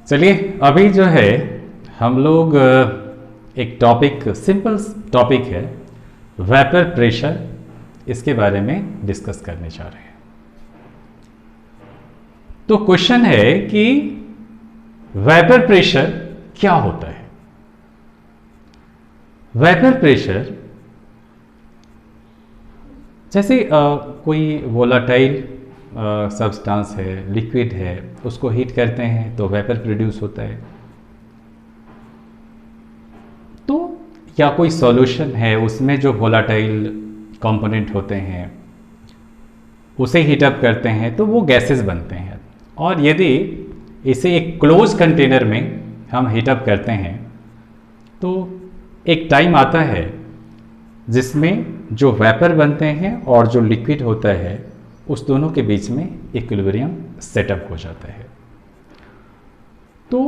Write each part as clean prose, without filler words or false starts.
चलिए अभी जो है हम लोग एक टॉपिक, सिंपल टॉपिक है, वेपर प्रेशर, इसके बारे में डिस्कस करने जा रहे हैं। तो क्वेश्चन है कि वेपर प्रेशर क्या होता है। वेपर प्रेशर जैसे कोई वोलाटाइल सब्सटेंस है, लिक्विड है, उसको हीट करते हैं तो वेपर प्रोड्यूस होता है। तो या कोई सॉल्यूशन है, उसमें जो वोलाटाइल कंपोनेंट होते हैं उसे हीटअप करते हैं तो वो गैसेस बनते हैं। और यदि इसे एक क्लोज कंटेनर में हम हीटअप करते हैं तो एक टाइम आता है जिसमें जो वेपर बनते हैं और जो लिक्विड होता है उस दोनों के बीच में इक्विलिब्रियम सेटअप हो जाता है। तो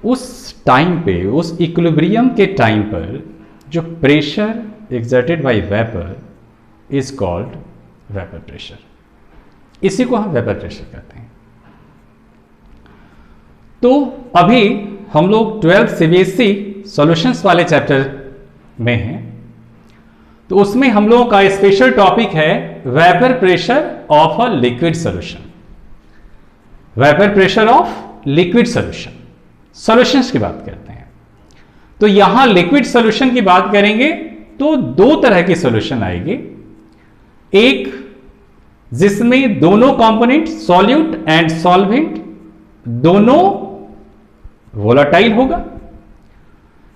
उस टाइम पे, उस इक्विलिब्रियम के टाइम पर जो pressure exerted by vapour is called vapour pressure. इसी को हम वेपर प्रेशर कहते हैं। तो अभी हम लोग 12th CBSE सॉल्यूशंस वाले चैप्टर में हैं, तो उसमें हम लोगों का स्पेशल टॉपिक है vapour pressure of a liquid solution. Vapour pressure of liquid solution, solutions की बात करते हैं। तो यहां लिक्विड सॉल्यूशन की बात करेंगे तो दो तरह की सॉल्यूशन आएगी। एक जिसमें दोनों कंपोनेंट सॉल्यूट एंड सॉल्वेंट दोनों वोलाटाइल होगा,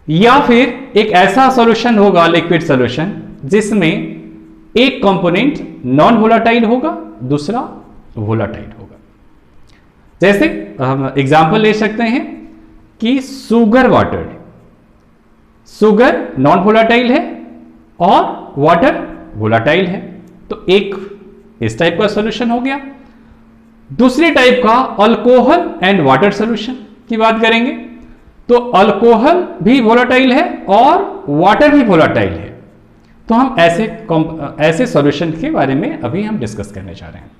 या फिर एक ऐसा सॉल्यूशन होगा लिक्विड सॉल्यूशन जिसमें एक कंपोनेंट नॉन वोलाटाइल होगा, दूसरा वोलाटाइल होगा। जैसे हम एग्जांपल ले सकते हैं कि sugar water, sugar non volatile है और वाटर वोलाटाइल है, तो एक इस टाइप का सॉल्यूशन हो गया। दूसरी टाइप का अल्कोहल एंड वाटर सॉल्यूशन की बात करेंगे तो अल्कोहल भी वोलाटाइल है और वाटर भी वोलाटाइल है। तो हम ऐसे सॉल्यूशन के बारे में अभी हम डिस्कस करने जा रहे हैं।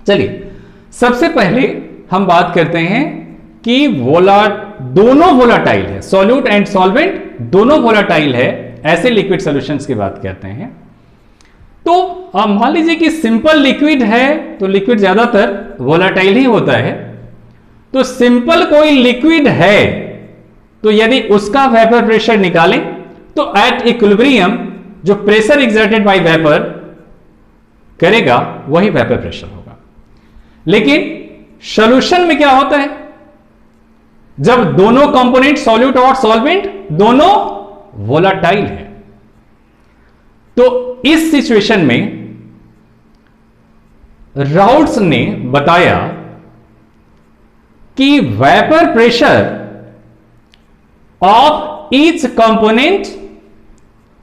चलिए सबसे पहले हम बात करते हैं कि दोनों वोलाटाइल है, सॉल्यूट एंड सॉल्वेंट दोनों वोलाटाइल है, ऐसे लिक्विड सॉल्यूशंस की बात करते हैं। तो मान लीजिए कि सिंपल लिक्विड है तो लिक्विड ज्यादातर वोलाटाइल ही होता है। तो सिंपल कोई लिक्विड है तो यदि उसका वेपर प्रेशर निकालें तो एट इक्विलिब्रियम जो प्रेशर एक्सर्टेड बाय वेपर करेगा वही वेपर प्रेशर होगा। लेकिन सॉल्यूशन में क्या होता है, जब दोनों कंपोनेंट सॉल्यूट और सॉल्वेंट दोनों वोलाटाइल है, तो इस सिचुएशन में राउट्स ने बताया कि vapour pressure of each component,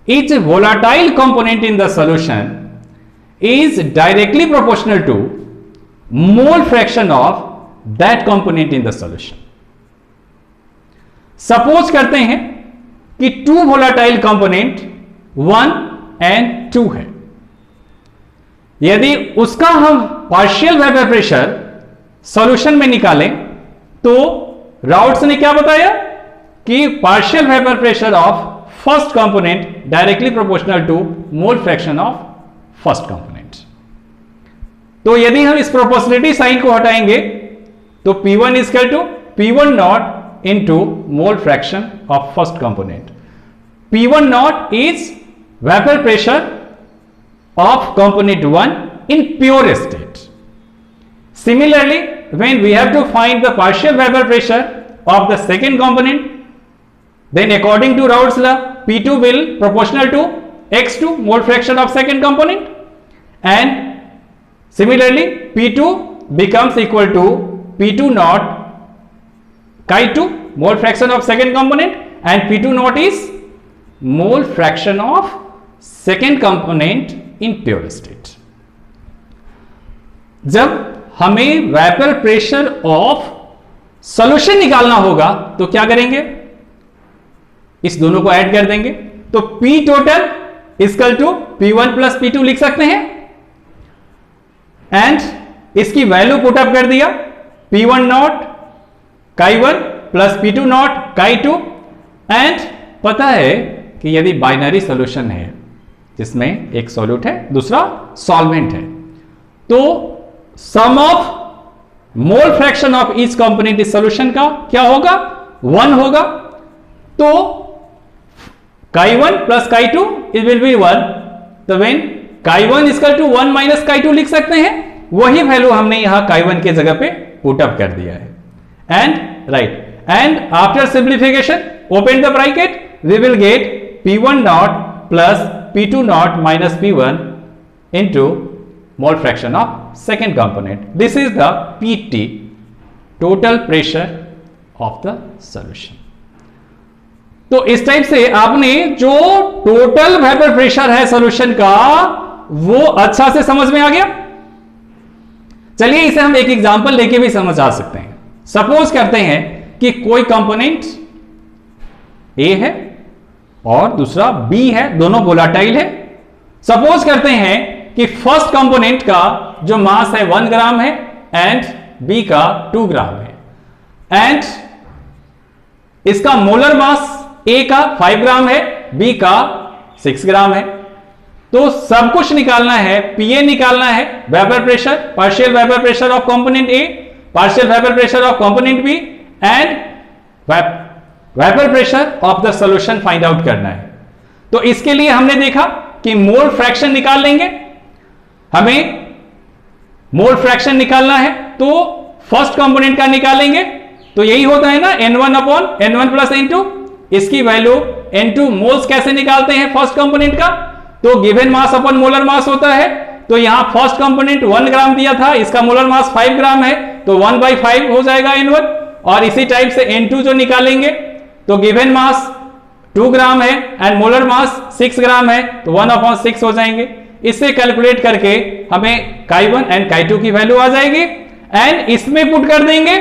each volatile component in the solution is directly proportional to mole fraction of that component in the solution. Suppose करते हैं कि two volatile component 1 and 2 है। यदि उसका हम पार्शियल वेपर प्रेशर सॉल्यूशन में निकालें तो राउट्स ने क्या बताया कि partial vapour pressure of first component directly proportional to mole fraction of first component. तो यदि हम इस प्रोपोर्शनलिटी साइन को हटाएंगे तो P1 equal to P1 not into mole fraction of first component. P1 not is vapour pressure of component 1 in pure state. Similarly when we have to find the partial vapour pressure of the second component, then according to Raoult's law P2 will proportional to X2 mole fraction of second component, and similarly P2 becomes equal to P2 naught chi2 mole fraction of second component, and P2 naught is mole fraction of second component in pure state. जब हमें vapour pressure of solution निकालना होगा तो क्या करेंगे, इस दोनों को ऐड कर देंगे तो P total equal to P1 plus P2 लिख सकते हैं, एंड इसकी वैल्यू पुट अप कर दिया P1 not chi1 plus P2 not chi2 and पता है कि यदि बाइनरी सॉल्यूशन है जिसमें एक सॉल्यूट है दूसरा सॉल्वेंट है तो sum of mole fraction of each component इस सॉल्यूशन का क्या होगा 1 होगा। तो chi1 plus chi2 it will be 1। तो when chi1 equal to 1 minus chi2 लिख सकते हैं, वही वैल्यू हमने यहां chi1 के जगह पे पुट अप कर दिया है। And right, and after simplification open the bracket we will get P1 not plus P2 not minus P1 into mole fraction of second component. This is the PT, total pressure of the solution. तो इस type से आपने जो total vapour pressure है solution का वो अच्छा से समझ में आ गया। चलिए इसे हम एक एग्जांपल लेके भी समझ आ सकते हैं। सपोज करते हैं कि कोई कंपोनेंट A है और दूसरा B है, दोनों वोलाटाइल है। सपोज करते हैं कि फर्स्ट कंपोनेंट का जो मास है 1 ग्राम है एंड बी का 2 ग्राम है एंड इसका मोलर मास ए का 5 ग्राम है, बी का 6 ग्राम है। तो सब कुछ निकालना है, पीए निकालना है, vapour pressure, partial vapour pressure of component A, partial vapour pressure of component B and vapour pressure of the solution find out करना है। तो इसके लिए हमने देखा कि मोल फ्रैक्शन निकाल लेंगे। हमें मोल फ्रैक्शन निकालना है तो फर्स्ट कंपोनेंट का निकालेंगे, तो यही होता है ना N1 upon N1 plus N2। इसकी वैल्यू N2 मोल्स कैसे निकालते हैं फर्स्ट कंपोनेंट का, तो given mass upon molar mass होता है। तो यहां फर्स्ट कंपोनेंट 1 ग्राम दिया था, इसका मोलर मास 5 ग्राम है तो 1/5 हो जाएगा N1। और इसी टाइप से N2 जो निकालेंगे तो गिवन मास 2 ग्राम है एंड मोलर मास 6 ग्राम है तो 1/6 हो जाएंगे। इससे कैलकुलेट करके हमें chi1 एंड chi2 की वैल्यू आ जाएगी एंड इसमें पुट कर देंगे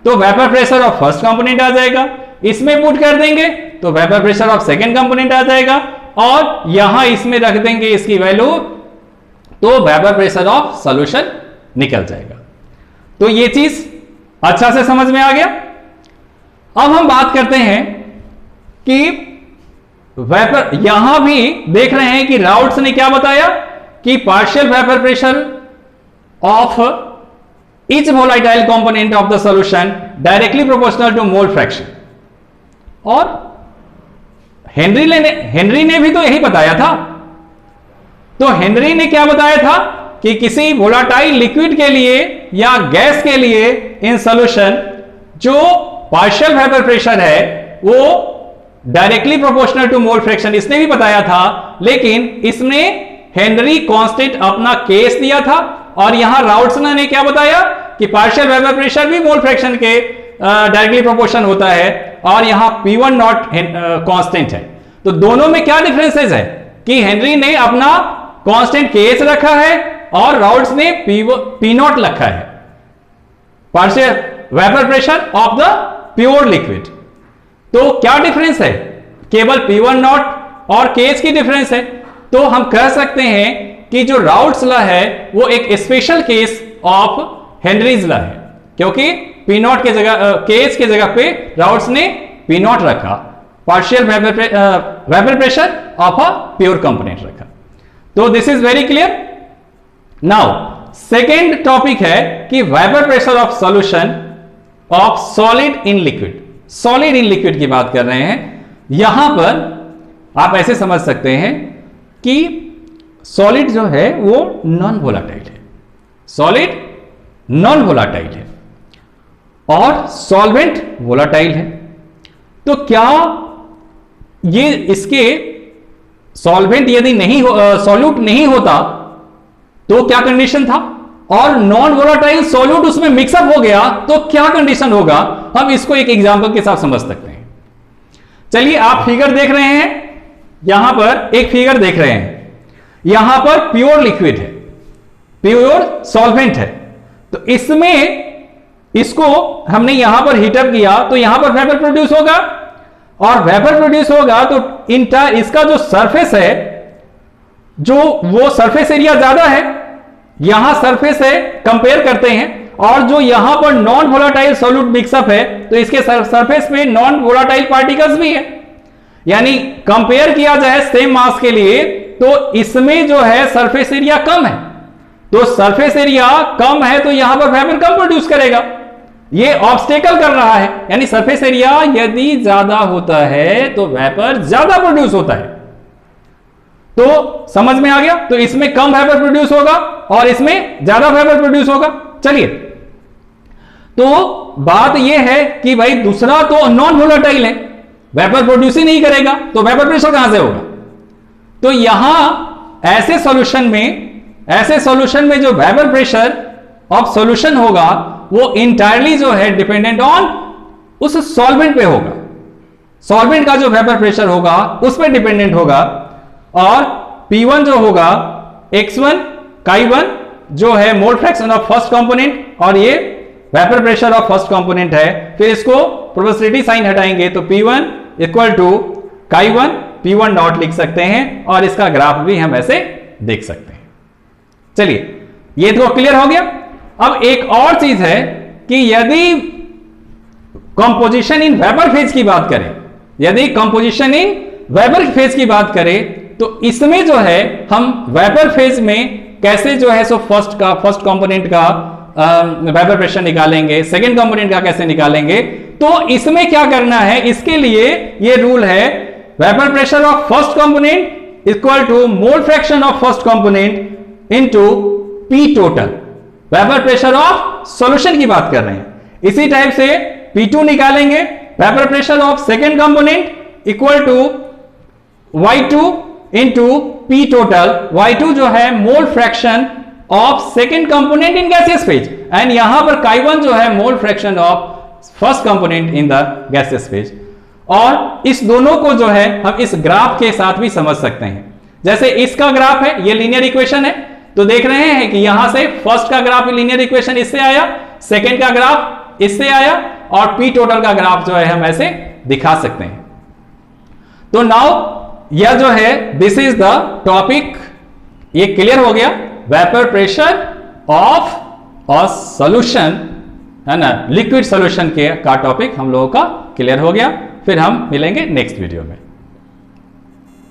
तो vapour pressure of first component आ जाएगा, इसमें पुट कर देंगे तो vapour pressure of second component आ जाएगा और यहां इसमें रख देंगे इसकी वैल्यू तो वेपर प्रेशर ऑफ सॉल्यूशन निकल जाएगा। तो ये चीज अच्छा से समझ में आ गया। अब हम बात करते हैं कि वेपर, यहां भी देख रहे हैं कि राउट्स ने क्या बताया कि partial vapour pressure of each volatile component of the solution directly proportional to mole fraction. और हेनरी ने भी तो यही बताया था। तो हेनरी ने क्या बताया था कि किसी वोलेटाइल लिक्विड के लिए या गैस के लिए इन सॉल्यूशन जो पार्शियल वेपर प्रेशर है वो directly proportional to mole fraction, इसने भी बताया था। लेकिन इसने हेनरी कांस्टेंट अपना केस दिया था और यहां राउट्सना ने क्या बताया कि पार्शियल वेपर प्रेशर भी मोल फ्रैक्शन के डायरेक्टली प्रोपोर्शन होता है और यहां P1 नॉट कांस्टेंट है। तो दोनों में क्या डिफरेंसेस है कि हेनरी ने अपना कांस्टेंट केस रखा है और राउट्स ने P नॉट रखा है, partial vapour pressure of the pure liquid. तो क्या डिफरेंस है, केवल P1 नॉट और केस की डिफरेंस है। तो हम कह सकते हैं कि जो राउट्स लॉ है वो एक special case of Henry's law है, क्योंकि P नॉट के जगह केस के जगह पे राउट्स ने P नॉट रखा, partial vapour pressure of a pure component रखा। तो this is very clear. Now second topic है कि vapour pressure of solution of solid in liquid. Solid in liquid की बात कर रहे हैं। यहां पर आप ऐसे समझ सकते हैं कि सॉलिड जो है वो नॉन वोलाटाइल है, सॉलिड नॉन वोलाटाइल है और सॉल्वेंट वोलाटाइल है। तो क्या ये इसके सॉल्वेंट यदि नहीं सॉल्यूट नहीं होता तो क्या कंडीशन था, और नॉन वोलाटाइल सॉल्यूट उसमें मिक्सअप हो गया तो क्या कंडीशन होगा, हम इसको एक एग्जांपल के साथ समझ सकते हैं। चलिए आप फिगर देख रहे हैं, यहां पर एक फिगर देख रहे हैं, यहां पर प्योर लिक्विड है, प्योर सॉल्वेंट है। तो इसमें इसको हमने यहां पर हीटअप किया तो यहां पर वेपर प्रोड्यूस होगा और वेपर प्रोड्यूस होगा तो इसका जो सरफेस है जो वो सरफेस एरिया ज्यादा है, यहां सरफेस है कंपेयर करते हैं और जो यहां पर नॉन वोलाटाइल सॉल्यूट मिक्सअप है तो इसके सरफेस पे नॉन वोलाटाइल पार्टिकल्स भी है, यानी कंपेयर किया जाए सेम मास के लिए तो इसमें जो है सरफेस एरिया कम है, तो सरफेस एरिया कम है तो यहां पर वेपर कम प्रोड्यूस करेगा, ये ऑब्स्टेकल कर रहा है, यानी सरफेस एरिया यदि ज्यादा होता है तो वेपर ज्यादा प्रोड्यूस होता है। तो समझ में आ गया, तो इसमें कम वेपर प्रोड्यूस होगा और इसमें ज्यादा वेपर प्रोड्यूस होगा। चलिए, तो बात यह है कि भाई दूसरा तो नॉन वोलेटाइल है, वेपर प्रोड्यूस ही नहीं करेगा, तो वेपर प्रेशर कहां से होगा? तो यहां ऐसे सॉल्यूशन में जो वेपर प्रेशर ऑफ सॉल्यूशन होगा वो इंटायरली जो है डिपेंडेंट ऑन उस सॉल्वेंट पे होगा, सॉल्वेंट का जो वेपर प्रेशर होगा उस पर डिपेंडेंट होगा। और P1 जो होगा X1 Chi1 जो है mole fraction of first component, और ये vapour pressure of first component है। फिर इसको प्रोबेबिलिटी साइन हटाएंगे तो P1 equal to Chi1 P1 dot लिख सकते हैं, और इसका ग्राफ भी हम ऐसे देख सकते हैं। चलिए, ये तो क्लियर हो गया। अब एक और चीज है कि यदि कंपोजिशन इन वेपर फेज की बात करें, यदि कंपोजिशन इन वेपर फेज की बात करें तो इसमें जो है हम वेपर फेज में कैसे जो है सो फर्स्ट कंपोनेंट का वेपर प्रेशर निकालेंगे, सेकंड कंपोनेंट का कैसे निकालेंगे, तो इसमें क्या करना है, इसके लिए ये रूल है vapour pressure of first component equal to mole fraction of first component into P total. Vapour pressure of solution की बात कर रहे हैं, इसी टाइप से P2 निकालेंगे, vapour pressure of second component equal to Y2 into P total. Y2 जो है mole fraction of second component in gaseous phase, and यहां पर Chi1 जो है mole fraction of first component in the gaseous phase. और इस दोनों को जो है हम इस ग्राफ के साथ भी समझ सकते हैं। जैसे इसका ग्राफ है, ये लीनियर इक्वेशन है, तो देख रहे हैं कि यहां से फर्स्ट का ग्राफ लीनियर इक्वेशन इससे आया, सेकंड का ग्राफ इससे आया, और P टोटल का ग्राफ जो है हम ऐसे दिखा सकते हैं। तो नाउ यह जो है दिस इज द टॉपिक, ये क्लियर हो गया, vapour pressure of a solution, है ना, लिक्विड सॉल्यूशन का टॉपिक हम लोगों का क्लियर हो गया। फिर हम मिलेंगे नेक्स्ट वीडियो में।